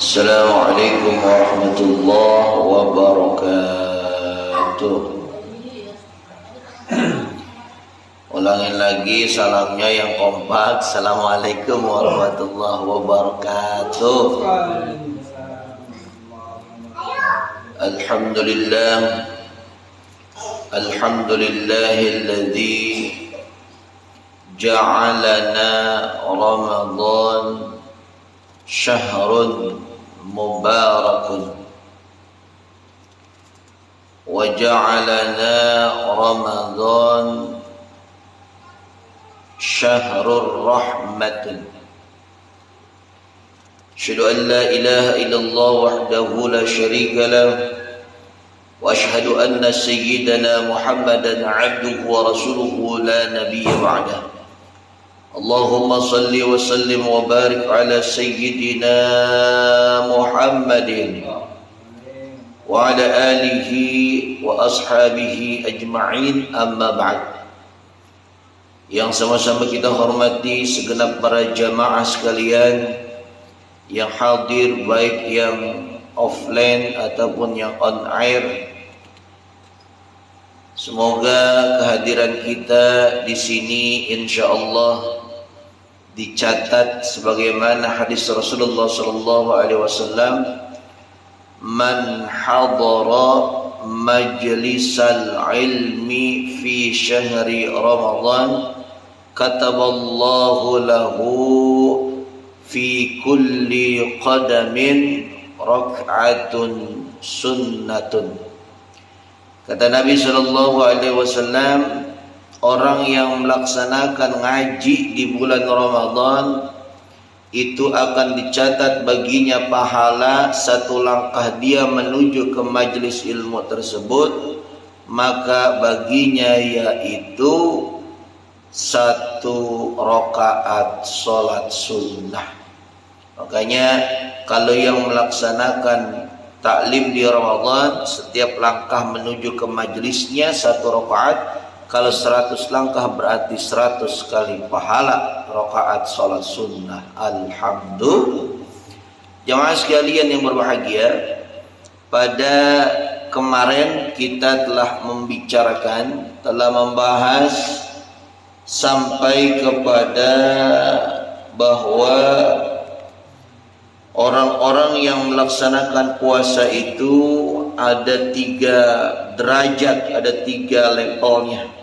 Assalamualaikum warahmatullahi wabarakatuh. Ulangin lagi salamnya yang kompak. Assalamualaikum warahmatullahi wabarakatuh. Alhamdulillah. Alhamdulillahilladzi ja'alana Ramadan syahrun mubarakun wa ja'alana Ramadan syahrur rahmatin. Asyhadu an la ilaha illallah wahdahu la syarika lah wa asyhadu anna sayyidana Muhammadan 'abduhu wa rasuluhu la nabiyya ba'dah. Allahumma salli wa sallim wa barik ala sayyidina Muhammadin wa ala alihi wa ashabihi ajma'in, amma ba'd. Yang sama-sama kita hormati segenap para jamaah sekalian yang hadir, baik yang offline ataupun yang on air. Semoga kehadiran kita di sini insyaallah dicatat sebagaimana hadis Rasulullah sallallahu alaihi wasallam, man hadara majlisal ilmi fi syahri Ramadan kataballahu lahu fi kulli qadamin rak'atun sunnatun. Kata Nabi sallallahu alaihi wasallam, orang yang melaksanakan ngaji di bulan Ramadan itu akan dicatat baginya pahala satu langkah dia menuju ke majelis ilmu tersebut, maka baginya yaitu satu rakaat salat sunnah. Makanya kalau yang melaksanakan taklim di Ramadan, setiap langkah menuju ke majelisnya satu rakaat. Kalau 100 langkah berarti 100 kali pahala rakaat salat sunnah. Alhamdulillah. Jamaah sekalian yang berbahagia, pada kemarin kita telah membahas sampai kepada bahwa orang-orang yang melaksanakan puasa itu ada 3 derajat, ada 3 levelnya.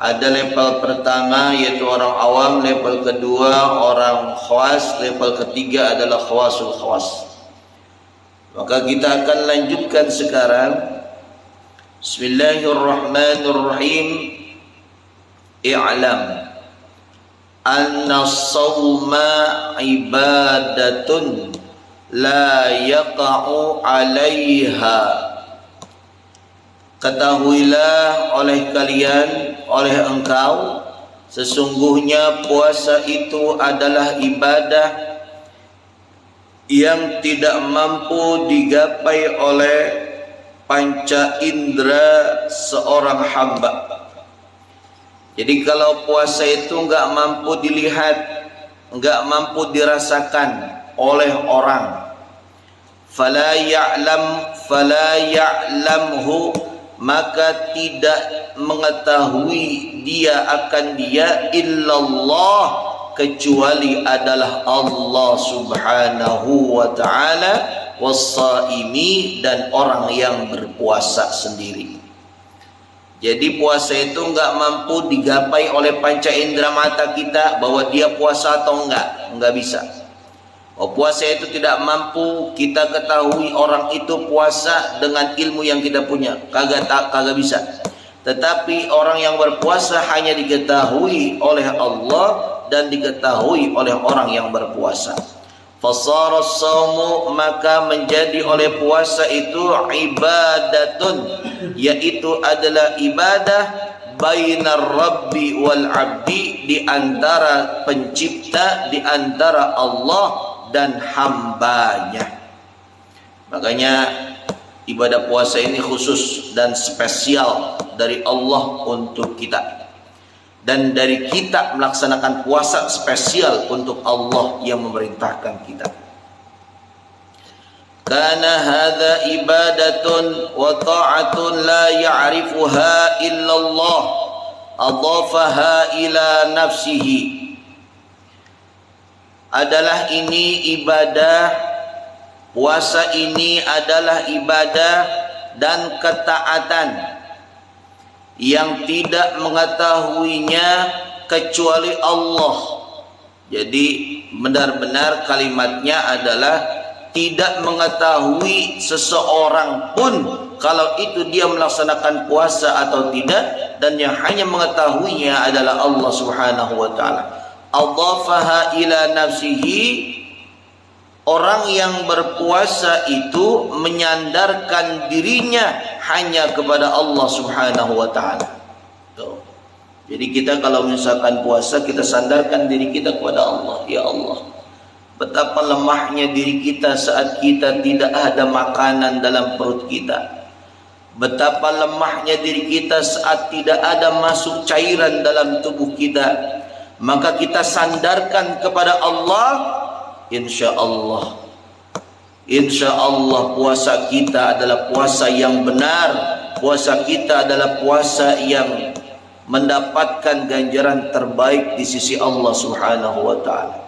Ada level pertama yaitu orang awam, level kedua orang khawas, level ketiga adalah khawasul khawas. Maka kita akan lanjutkan sekarang. Bismillahirrahmanirrahim. I'lam anna as-sawma ibadatun la yaqa'u 'alaiha. Ketahuilah oleh kalian, oleh engkau, sesungguhnya puasa itu adalah ibadah yang tidak mampu digapai oleh panca indera seorang hamba. Jadi kalau puasa itu enggak mampu dilihat, enggak mampu dirasakan oleh orang, fala ya'lamhu, maka tidak mengetahui dia akan dia illallah, kecuali adalah Allah subhanahu wa ta'ala, was-saimi, dan orang yang berpuasa sendiri. Jadi puasa itu enggak mampu digapai oleh panca indera mata kita bahwa dia puasa atau enggak bisa. Puasa itu tidak mampu kita ketahui orang itu puasa dengan ilmu yang kita punya, kagak bisa. Tetapi orang yang berpuasa hanya diketahui oleh Allah dan diketahui oleh orang yang berpuasa. Fasara as-saumu, maka menjadi oleh puasa itu ibadatun, yaitu adalah ibadah bainar rabbi wal abdi, di antara pencipta, di antara Allah dan hambanya. Makanya ibadah puasa ini khusus dan spesial dari Allah untuk kita. dan dari kita melaksanakan puasa spesial untuk Allah yang memerintahkan kita. kana hadza ibadatun wa ta'atun la ya'rifuha illallah adhafaha ila nafsihi. Adalah ini ibadah, puasa ini adalah ibadah dan ketaatan yang tidak mengetahuinya kecuali Allah. Jadi benar-benar kalimatnya adalah tidak mengetahui seseorang pun kalau itu dia melaksanakan puasa atau tidak, dan yang hanya mengetahuinya adalah Allah Subhanahu wa taala. Adhafaha ila nafsihi, orang yang berpuasa itu menyandarkan dirinya hanya kepada Allah Subhanahu wa taala. Jadi kita kalau misalkan puasa, kita sandarkan diri kita kepada Allah. Ya Allah, betapa lemahnya diri kita saat kita tidak ada makanan dalam perut kita. Betapa lemahnya diri kita saat tidak ada masuk cairan dalam tubuh kita. Maka kita sandarkan kepada Allah. Insya Allah puasa kita adalah puasa yang benar. Puasa kita adalah puasa yang mendapatkan ganjaran terbaik di sisi Allah Subhanahu wa taala.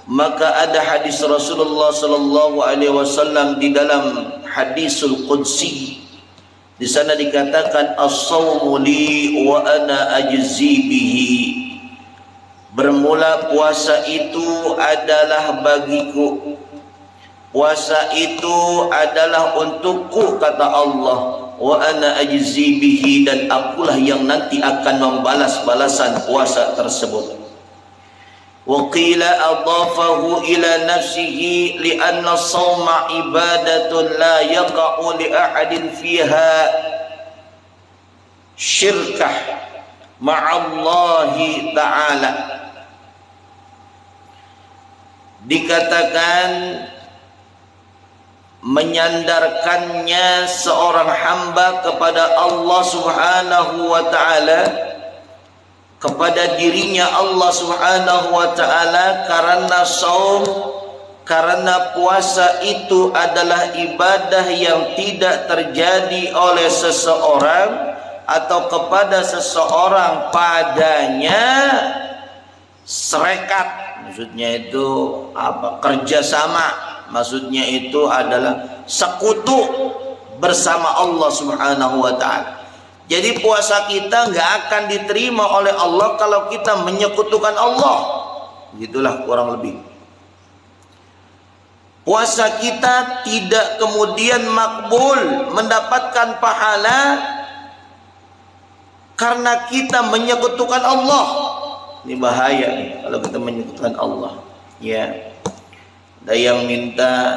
Maka ada hadis Rasulullah sallallahu alaihi wasallam di dalam hadisul qudsi. Di sana dikatakan as-shaumu li wa ana ajzi bihi. Bermula puasa itu adalah bagiku. Puasa itu adalah untukku, kata Allah. Wa ana ajzi bihi, dan akulah yang nanti akan membalas balasan puasa tersebut. Wa qila adhafahu ila nafsihi li'anna as-shawma ibadatun la yaqa'u li ahadin fiha syirkah ma'allahi ta'ala. Dikatakan menyandarkannya seorang hamba kepada Allah Subhanahu wa ta'ala, kepada dirinya Allah Subhanahu wa ta'ala, karena saum, karena puasa itu adalah ibadah yang tidak terjadi oleh seseorang atau kepada seseorang padanya serekat. Maksudnya itu apa? Kerjasama. Maksudnya itu adalah sekutu bersama Allah Subhanahu wa ta'ala. Jadi puasa kita nggak akan diterima oleh Allah kalau kita menyekutukan Allah. Begitulah kurang lebih. Puasa kita tidak kemudian makbul, mendapatkan pahala karena kita menyekutukan Allah. Ini bahaya nih kalau kita menyekutukan Allah. Ya. Ada yang minta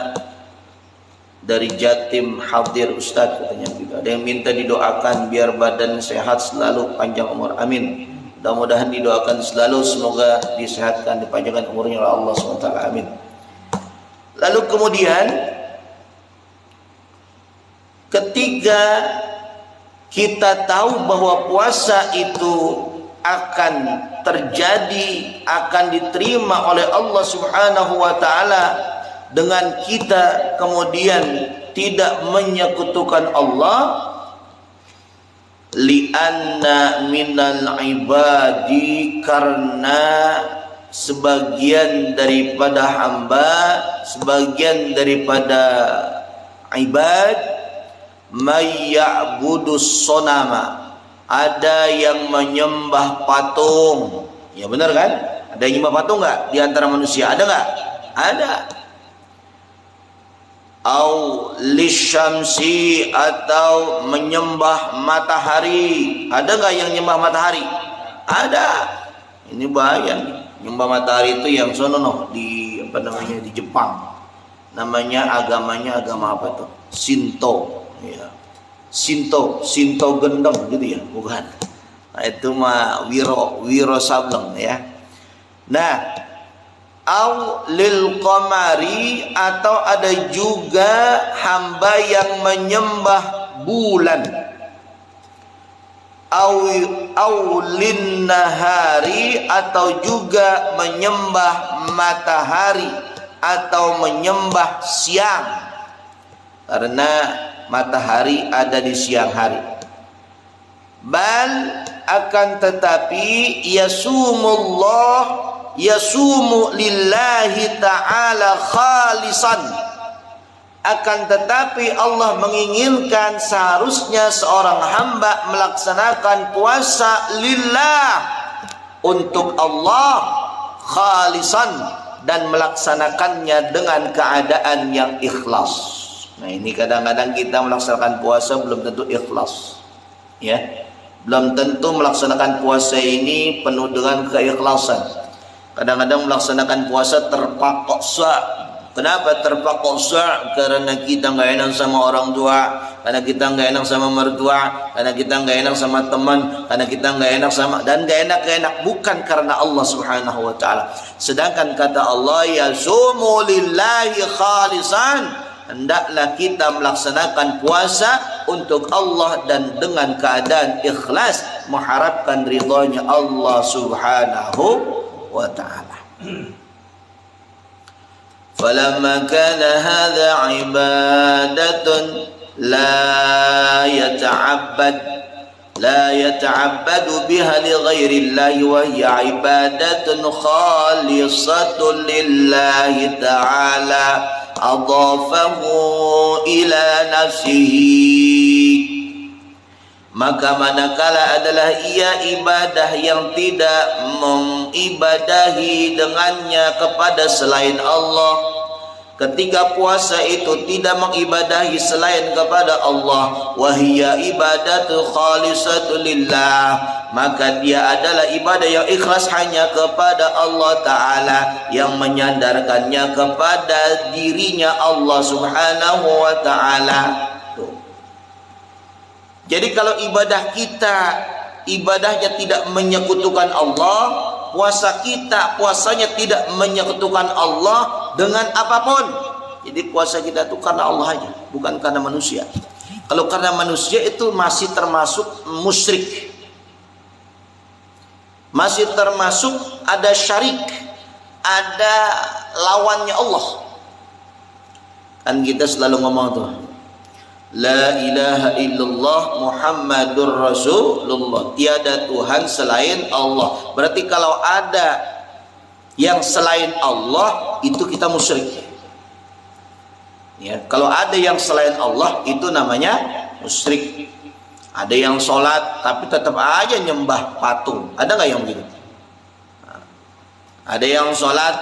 dari Jatim hadir Ustadz, katanya gitu. Ada yang minta didoakan biar badan sehat selalu, panjang umur, amin. Mudah-mudahan didoakan selalu, semoga disehatkan, dipanjangkan umurnya oleh Allah SWT, amin. Lalu kemudian ketika kita tahu bahwa puasa itu akan terjadi, akan diterima oleh Allah Subhanahu wa ta'ala dengan kita kemudian tidak menyekutukan Allah, li'anna minal ibadi, karena sebagian daripada hamba, sebagian daripada ibad, may ya'budus sonama, ada yang menyembah patung. Ya benar kan? Ada yang menyembah patung nggak di antara manusia? Ada nggak? Ada. Au lisyamsi, atau menyembah matahari. Ada nggak yang menyembah matahari? Ada. Ini bahaya nih. Menyembah matahari itu yang sono di apa namanya, di Jepang. Namanya agamanya agama apa tuh? Shinto. Ya. Shinto gendeng gitu ya, bukan? Nah, itu mah Wiro Sableng ya. Nah, au lil qamari, atau ada juga hamba yang menyembah bulan. Au lin nahari, atau juga menyembah matahari. atau menyembah siang, karena matahari ada di siang hari. Bal akan tetapi yasumu lillahi ta'ala khalisan, akan tetapi Allah menginginkan seharusnya seorang hamba melaksanakan puasa lillah, untuk Allah, khalisan, dan melaksanakannya dengan keadaan yang ikhlas. Nah, ini kadang-kadang kita melaksanakan puasa belum tentu ikhlas, ya. Belum tentu melaksanakan puasa ini penuh dengan keikhlasan. Kadang-kadang melaksanakan puasa terpaksa. Kenapa terpaksa? Karena kita nggak enak sama orang tua, karena kita nggak enak sama mertua, karena kita nggak enak sama teman, karena kita nggak enak sama, dan nggak enak, bukan karena Allah Subhanahu wa Ta'ala. Sedangkan kata Allah, yasumu lillahi khalisan, hendaklah kita melaksanakan puasa untuk Allah dan dengan keadaan ikhlas, mengharapkan ridhonya Allah Subhanahu wa Ta'ala. Falamma kana hadha ibadatun la yata'abbadu biha li ghairillahi wa hiya ibadatun khalisatun lillahi ta'ala adafahu ila nafsihi. Maka manakala adalah ia ibadah yang tidak mengibadahi dengannya kepada selain Allah, ketika puasa itu tidak mengibadahi selain kepada Allah, wahiyya ibadatu khalisatu lillah, maka dia adalah ibadah yang ikhlas hanya kepada Allah Ta'ala, yang menyandarkannya kepada dirinya Allah Subhanahu wa Ta'ala. Jadi kalau ibadah kita, ibadahnya tidak menyekutukan Allah, puasa kita, puasanya tidak menyekutukan Allah dengan apapun. Jadi puasa kita itu karena Allah aja, bukan karena manusia. Kalau karena manusia itu masih termasuk musyrik, masih termasuk ada syarik, ada lawannya Allah. Kan kita selalu ngomong tuh, la ilaha illallah Muhammadur Rasulullah, tiada Tuhan selain Allah. Berarti kalau ada yang selain Allah, itu kita musyrik, ya. Kalau ada yang selain Allah, itu namanya musyrik. Ada yang sholat tapi tetap aja nyembah patung, ada nggak yang begitu? Ada yang sholat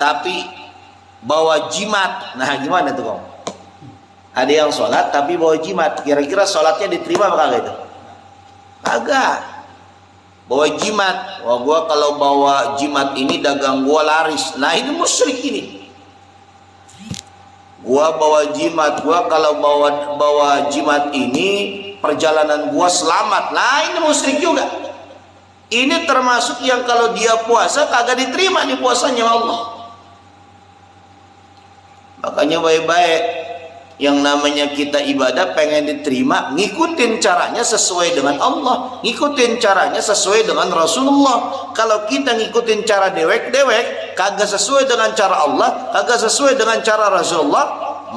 tapi bawa jimat, nah gimana tuh kamu? Ada yang sholat tapi bawa jimat, kira-kira sholatnya diterima apa kagak itu? Kagak. Bawa jimat, wah gua kalau bawa jimat ini dagang gua laris, nah ini musyrik ini. Gua bawa jimat, gua kalau bawa jimat ini perjalanan gua selamat, nah ini musyrik juga. Ini termasuk yang kalau dia puasa kagak diterima nih puasanya Allah. Makanya baik-baik, yang namanya kita ibadah pengen diterima, ngikutin caranya sesuai dengan Allah, ngikutin caranya sesuai dengan Rasulullah. Kalau kita ngikutin cara dewek-dewek, kagak sesuai dengan cara Allah, kagak sesuai dengan cara Rasulullah,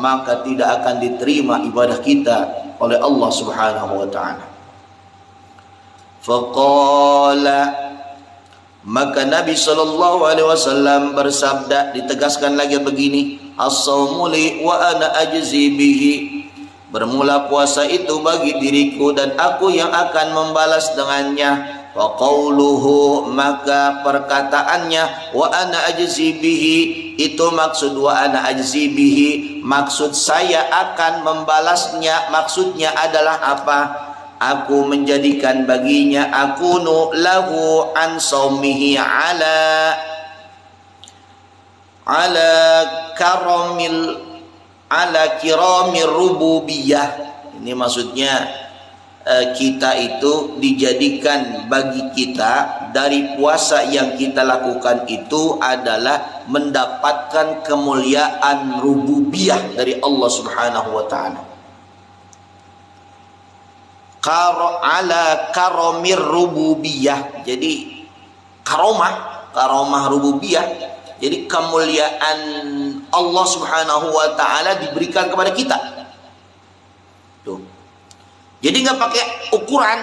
maka tidak akan diterima ibadah kita oleh Allah Subhanahu wa Ta'ala. Faqala, maka Nabi sallallahu alaihi wasallam bersabda, ditegaskan lagi begini, as-saumu li wa ana ajzi bihi, bermula puasa itu bagi diriku dan aku yang akan membalas dengannya. Wa qauluhu, maka perkataannya wa ana ajzi bihi, itu maksud wa ana ajzi bihi, maksud saya akan membalasnya, maksudnya adalah apa? Aku menjadikan baginya, akunu lahu an saumihi ala kiramir rububiyah. Ini maksudnya kita itu dijadikan bagi kita dari puasa yang kita lakukan itu adalah mendapatkan kemuliaan rububiyah dari Allah Subhanahu wa Ta'ala. Ala karomir rububiyah, jadi karomah rububiyah Jadi kemuliaan Allah Subhanahu wa taala diberikan kepada kita. Tuh. Jadi nggak pakai ukuran.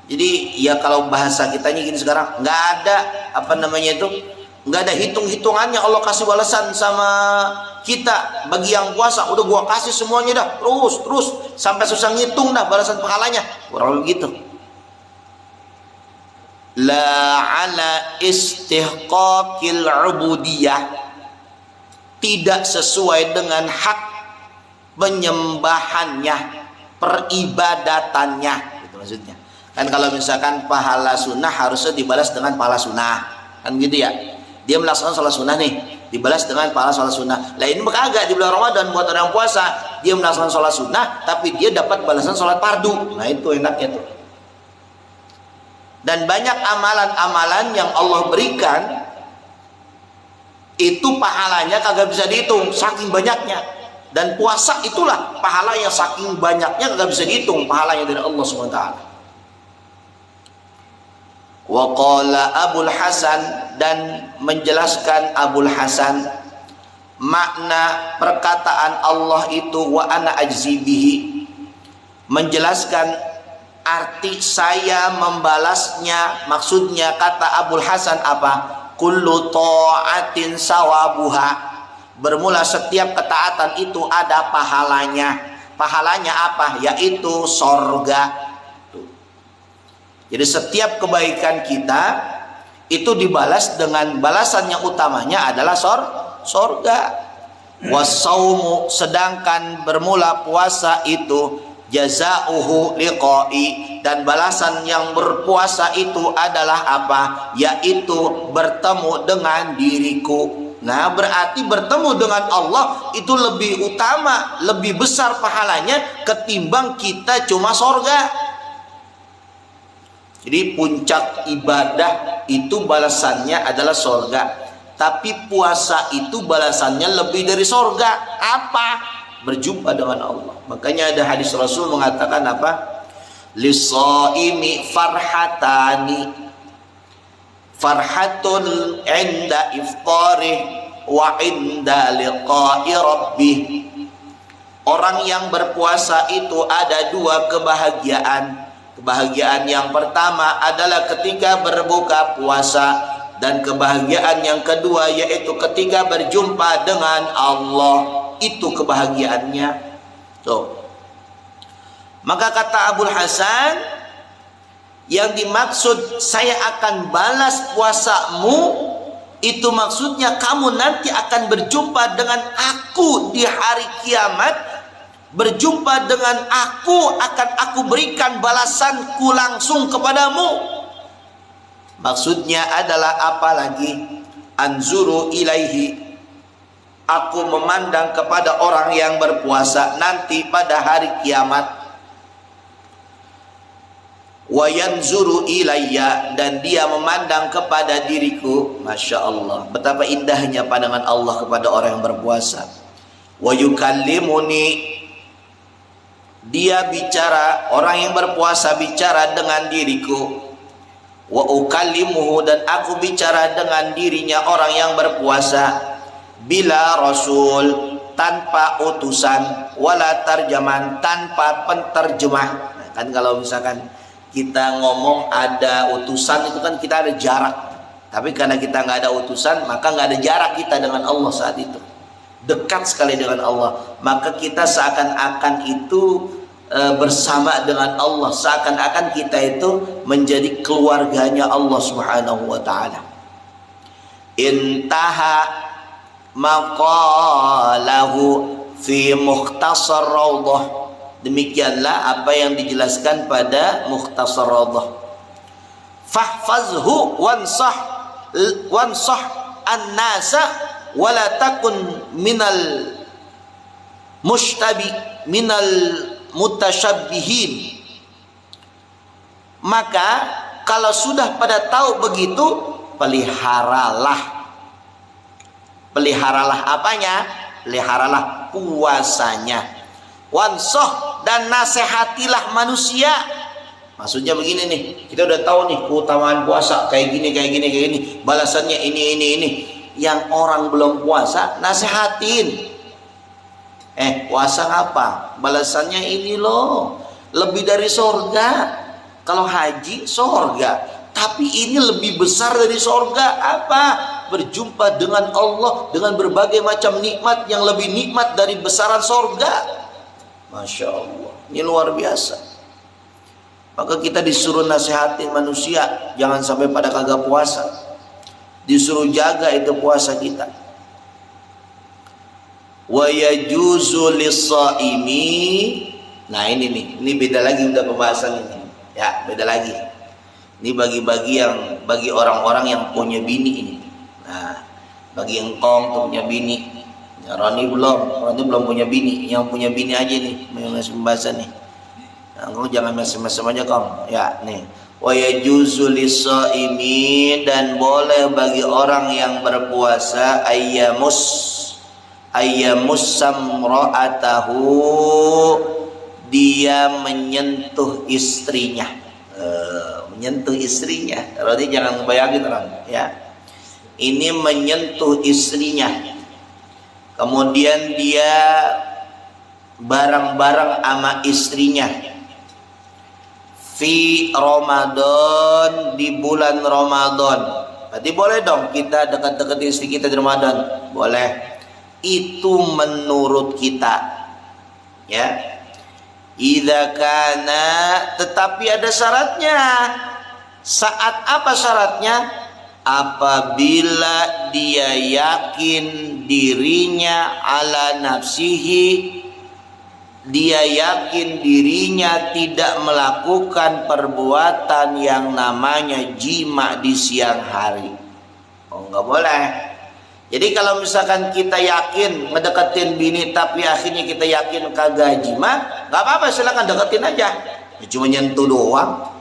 Jadi ya kalau bahasa kitanya gini sekarang, nggak ada apa namanya itu, nggak ada hitung-hitungannya Allah kasih balasan sama kita. Bagi yang puasa, udah gua kasih semuanya dah, terus sampai susah ngitung dah balasan pahalanya. Kurang begitu. La ala istihqaqil ubudiyah, tidak sesuai dengan hak penyembahannya, peribadatannya, gitu maksudnya. Kan kalau misalkan pahala sunnah harusnya dibalas dengan pahala sunnah, kan gitu ya. Dia melaksanakan sholat sunnah nih, dibalas dengan pahala sholat sunnah. Lah ini kagak, di bulan Ramadan buat orang yang puasa, dia melaksanakan sholat sunnah tapi dia dapat balasan sholat fardu. Nah itu enaknya tuh. Dan banyak amalan-amalan yang Allah berikan itu pahalanya kagak bisa dihitung, saking banyaknya. Dan puasa itulah pahala yang saking banyaknya kagak bisa dihitung pahalanya dari Allah SWT. Wa qala Abul Hasan, dan menjelaskan Abul Hasan makna perkataan Allah itu wa ana ajzi bihi, menjelaskan arti saya membalasnya. Maksudnya kata Abul Hasan apa? Kullu ta'atin sawabuha, bermula setiap ketaatan itu ada pahalanya. Pahalanya apa? Yaitu sorga. Jadi setiap kebaikan kita itu dibalas dengan balasan yang utamanya adalah sorga. Wasaumu, sedangkan bermula puasa itu jazauhu liqai, dan balasan yang berpuasa itu adalah apa? Yaitu bertemu dengan diriku. Nah berarti bertemu dengan Allah itu lebih utama, lebih besar pahalanya ketimbang kita cuma sorga. Jadi puncak ibadah itu balasannya adalah sorga, tapi puasa itu balasannya lebih dari sorga. Apa? Berjumpa dengan Allah. Makanya ada hadis Rasul mengatakan apa? Lis-shaimi farhatani, farhatun inda iftarih wa inda liqa'i rabbih. Orang yang berpuasa itu ada dua kebahagiaan. Kebahagiaan yang pertama adalah ketika berbuka puasa, dan kebahagiaan yang kedua yaitu ketika berjumpa dengan Allah. Itu kebahagiaannya. So, maka kata Abul Hasan, yang dimaksud saya akan balas puasamu itu maksudnya kamu nanti akan berjumpa dengan aku di hari kiamat. Berjumpa dengan aku, akan aku berikan balasanku langsung kepadamu. Maksudnya adalah apa lagi? Anzuru ilaihi, aku memandang kepada orang yang berpuasa nanti pada hari kiamat. Wa yanzuru ilayya, dan dia memandang kepada diriku. Masya Allah, betapa indahnya pandangan Allah kepada orang yang berpuasa. Wa yukallimuni, dia bicara, orang yang berpuasa bicara dengan diriku. Wa ukallimuhu, dan aku bicara dengan dirinya orang yang berpuasa. Bila rasul, tanpa utusan. Wala tarjaman, tanpa penterjemah. Nah, kan kalau misalkan kita ngomong ada utusan itu kan kita ada jarak. Tapi karena kita nggak ada utusan, maka nggak ada jarak kita dengan Allah saat itu. Dekat sekali dengan Allah. Maka kita seakan-akan itu bersama dengan Allah, seakan-akan kita itu menjadi keluarganya Allah Subhanahu wa taala. Intaha maqalahu fi Mukhtasar Raudhah. Demikianlah apa yang dijelaskan pada Mukhtasar Raudhah. Fahfazhu wansah an-nasa wala takun minal mutasyabbihin. Maka kalau sudah pada tahu begitu, peliharalah apanya? Peliharalah puasanya. Wansoh, dan nasihatilah manusia. Maksudnya begini nih, kita udah tahu nih keutamaan puasa kayak gini, balasannya ini. Yang orang belum puasa nasehatin. Puasa apa? Balasannya ini loh, lebih dari sorga. Kalau haji sorga, tapi ini lebih besar dari sorga. Apa? Berjumpa dengan Allah dengan berbagai macam nikmat yang lebih nikmat dari besaran sorga. Masya Allah, ini luar biasa. Maka kita disuruh nasihatin manusia jangan sampai pada kagak puasa. Disuruh jaga itu puasa kita. Wa yajuzu lis-shaimi. Nah ini beda lagi udah pembahasan ini. Ya, beda lagi. Ini bagi orang-orang yang punya bini ini. Nah, bagi engkong tuh punya bini. Ya, Roni belum punya bini. Yang punya bini aja nih, yang ngasih pembahasan nih. Engkau jangan mesem-mesem aja kong. Ya nih. Wa yajuzu lis-shaimi, dan boleh bagi orang yang berpuasa ayyamus samra'atahu, dia menyentuh istrinya. Menyentuh istrinya. Kalau ini jangan bayangin orang ya. Ini menyentuh istrinya. Kemudian dia bareng-bareng sama istrinya. Fi Ramadan, di bulan Ramadan. Berarti boleh dong kita dekat-dekat istri kita di Ramadan. Boleh. Itu menurut kita. Ya. Idza kana, tetapi ada syaratnya. Saat apa syaratnya? Apabila dia yakin dirinya ala nafsihi, dia yakin dirinya tidak melakukan perbuatan yang namanya jima di siang hari. Oh, nggak boleh. Jadi kalau misalkan kita yakin ngedeketin bini tapi akhirnya kita yakin kagak jima, nggak apa-apa, silakan deketin aja. Ya, cuma nyentuh doang.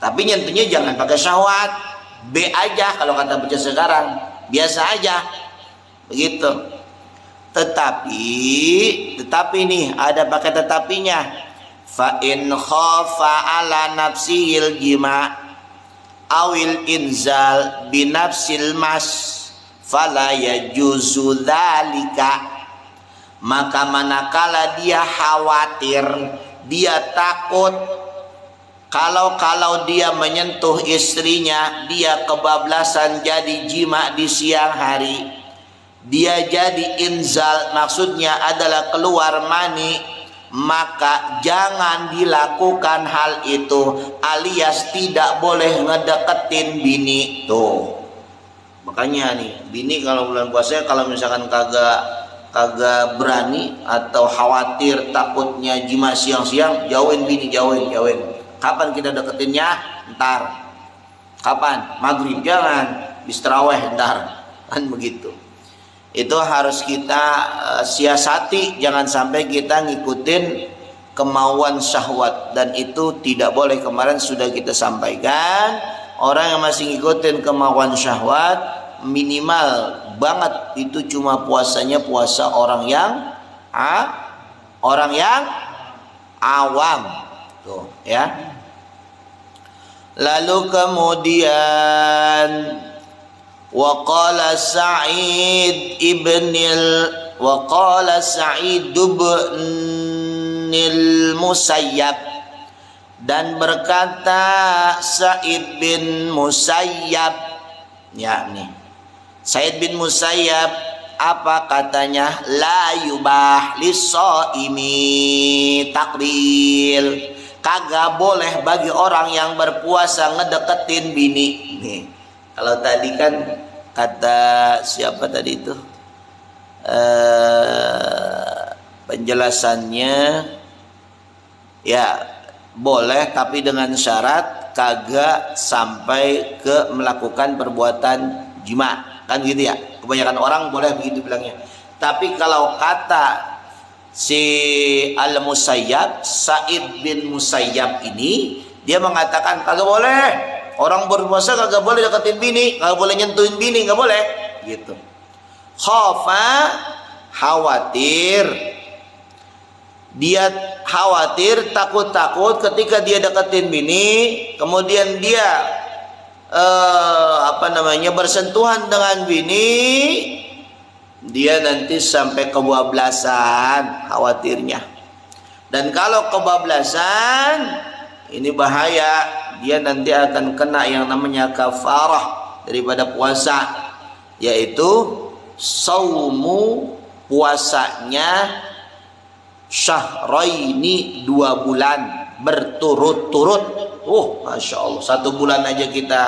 Tapi nyentuhnya jangan pakai syahwat. B aja kalau kata baca sekarang, biasa aja. Begitu. Tetapi nih ada pakai tetapinya. Fa in khafa ala nafsil jima awil inzal binafsil mas fala yajuzu dzalika. Maka manakala dia khawatir, dia takut kalau dia menyentuh istrinya, dia kebablasan jadi jima di siang hari, dia jadi inzal, maksudnya adalah keluar mani, maka jangan dilakukan hal itu, alias tidak boleh ngedeketin bini. Tuh makanya nih, bini kalau bulan puasa kalau misalkan kagak berani atau khawatir takutnya jima siang-siang, jauhin bini, jauhin. Kapan kita deketinnya? Ntar. Kapan? Maghrib. Jangan bis tarawih ntar, kan begitu. Itu harus kita siasati, jangan sampai kita ngikutin kemauan syahwat, dan itu tidak boleh. Kemarin sudah kita sampaikan, orang yang masih ngikutin kemauan syahwat minimal banget itu cuma puasanya puasa orang yang awam. Tuh ya. Lalu kemudian Waqala Sa'id ibnil Musayyab, dan berkata Sa'id bin Musayyab, yakni Sa'id bin Musayyab, apa katanya? La yubah lis-shaimi taqbil, kagak boleh bagi orang yang berpuasa ngedeketin bini. Nih, kalau tadi kan kata siapa tadi itu penjelasannya, ya boleh tapi dengan syarat kagak sampai ke melakukan perbuatan jima, kan gitu ya. Kebanyakan orang boleh begitu bilangnya. Tapi kalau kata si Al-Musayyab, Sa'id bin Musayyab ini, dia mengatakan kagak boleh. Orang berpuasa kagak boleh deketin bini, kagak boleh nyentuhin bini, nggak boleh. Gitu. Khafa, khawatir. Dia khawatir, takut-takut ketika dia deketin bini, kemudian dia bersentuhan dengan bini, dia nanti sampai kebablasan, khawatirnya. Dan kalau kebablasan, ini bahaya, dia nanti akan kena yang namanya kafarah daripada puasa, yaitu saumu, puasanya syahraini, 2 bulan berturut-turut. Masya Allah, 1 bulan aja kita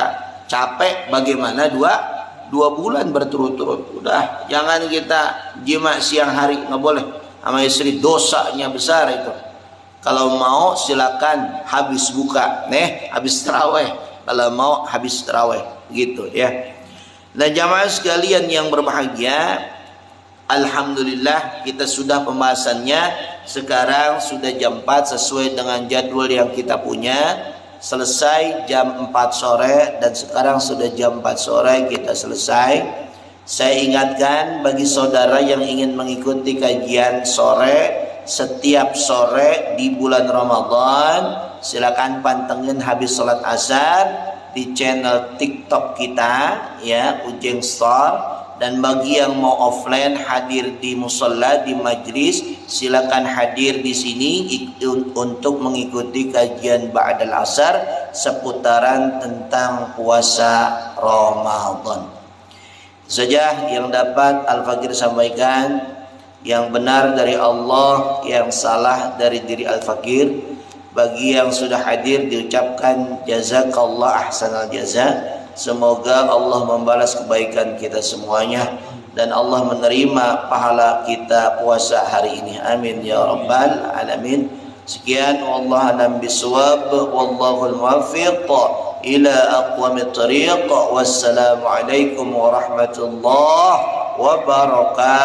capek, bagaimana 2 bulan berturut-turut. Udah, jangan kita jima siang hari, nggak boleh sama istri, dosanya besar itu. Kalau mau silakan habis buka, habis taraweh. Kalau mau habis taraweh, gitu ya. Nah jamaah sekalian yang berbahagia, alhamdulillah kita sudah pembahasannya. Sekarang sudah jam 4 sesuai dengan jadwal yang kita punya. Selesai jam 4 sore dan sekarang sudah jam 4 sore kita selesai. Saya ingatkan bagi saudara yang ingin mengikuti kajian sore, setiap sore di bulan Ramadan, silakan pantengin habis salat asar di channel TikTok kita ya, Ujeng Store. Dan bagi yang mau offline hadir di musalla, di majlis, silakan hadir di sini untuk mengikuti kajian ba'dal asar seputaran tentang puasa Ramadan. Saja yang dapat Al-Fakir sampaikan, yang benar dari Allah, yang salah dari diri Al-Fakir. Bagi yang sudah hadir diucapkan jazakallah ahsanal jaza. Semoga Allah membalas kebaikan kita semuanya dan Allah menerima pahala kita puasa hari ini. Amin ya rabbal alamin. Sekian, wallahu a'lam bishawab, wallahul muwaffiq ila aqwamit thariq. Wassalamu alaikum warahmatullahi wabarakatuh.